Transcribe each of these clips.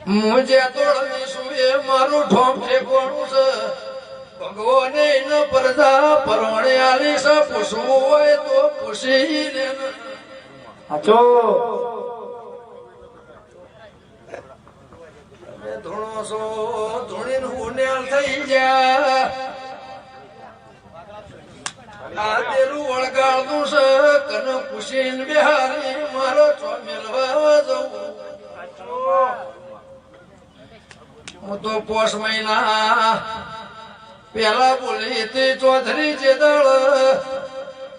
મુજે તોડની સુએ મારું ઠોમ ઠેકોણું છે ભગવાને ન પરદા પરવણે આલી છે પૂછવું હોય તો પૂછી લે હાચો ધૂણો છો ધૂણીને ઉનેલ થઈ જા આ તેરું વળગાડતું છે કન પૂછીને બિહારી મારો ચોમેલવા જવું હું તો પોષ મહિના પેલા બોલી તે ચૌધરી ચેદળ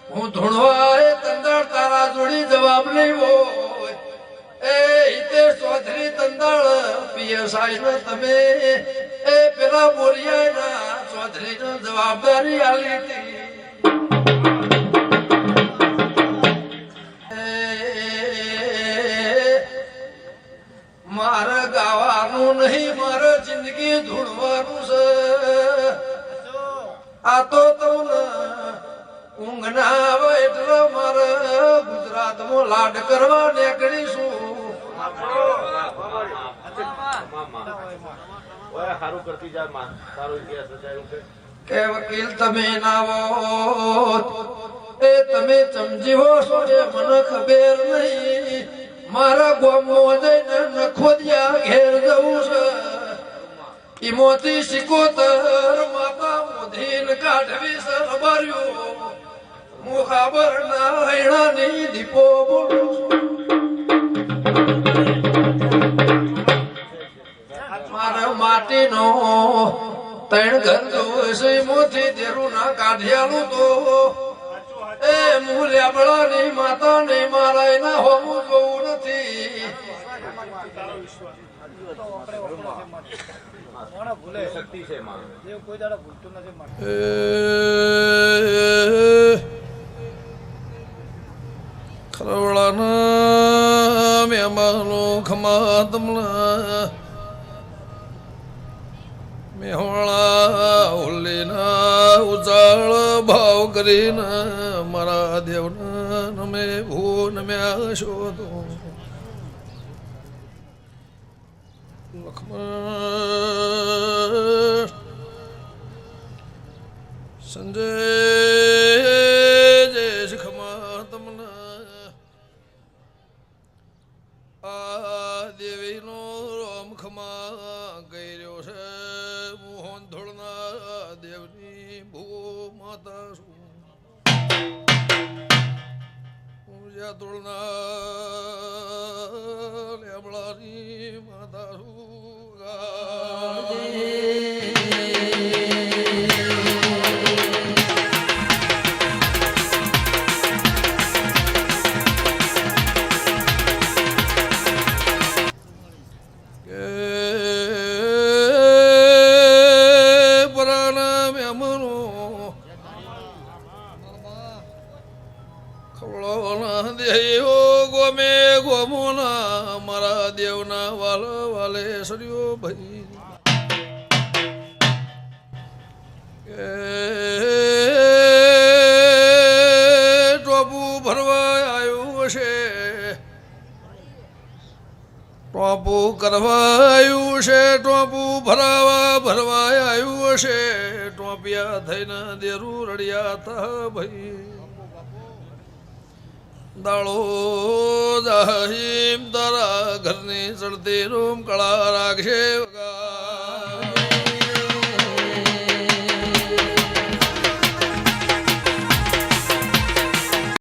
હું ધૂણવા તંદળ તારા જોડી જવાબ નહીં હોય એ હિતેશ ચૌધરી તંદળ પીએસઆઈ ને તમે એ પેલા બોલિયા ચૌધરી ને જવાબદારી આલી હતી મારે ગાવાનું નહીં મારે જિંદગી ધૂણવાનું છે આ તો તમને ઊંઘ ના આવે એટલે મારે ગુજરાતમાં લાડ કરવા નીકળીશું કે વકીલ તમે ના હોત એ તમે સમજીવો છો એ મને ખબર નહીં મારા ગામમાં જઈને નખોદિયા ઘેર જવું છે ઈમોથી સિકોતર માતા મોધીન કાઢવી સરબાર્યું મુખાબર ના હૈણાની દીપો બોલું મારા માટીનો ત્રણ ઘર જોવે છે મોથી દેરું ના કાઢિયાલું તો એ મૂલ્યાબળા ની માતા ને મારા એના હોમું જોવું નથી ખરવડાના મહેમાનો ખમા તમના મેહોળા ઉલ્લીના ઉજાળ ભાવ કરીને મારા દેવના નમે ભૂ નમ્યા શોધો લક્ષ્મણ સંજય જય શિખમા તમને આ દેવીનો રોમ ખમા કર્યો છે મોહન ધોળના દેવની ભૂ માતા શું પૂજા ધોળના લેબડાની માતા શું મારા દેવના વાલ વાલે સર્યો ભાઈ ટોપુ ભરવા આવ્યું છે ટોપુ કરવા આવ્યું છે ટોપુ ભરવા આવ્યું છે ટોપિયા થઈને દેરું રડ્યા તા ભાઈ દાળો જાહીમ તારા ઘરની ચડતી રૂમ કળા રાખશે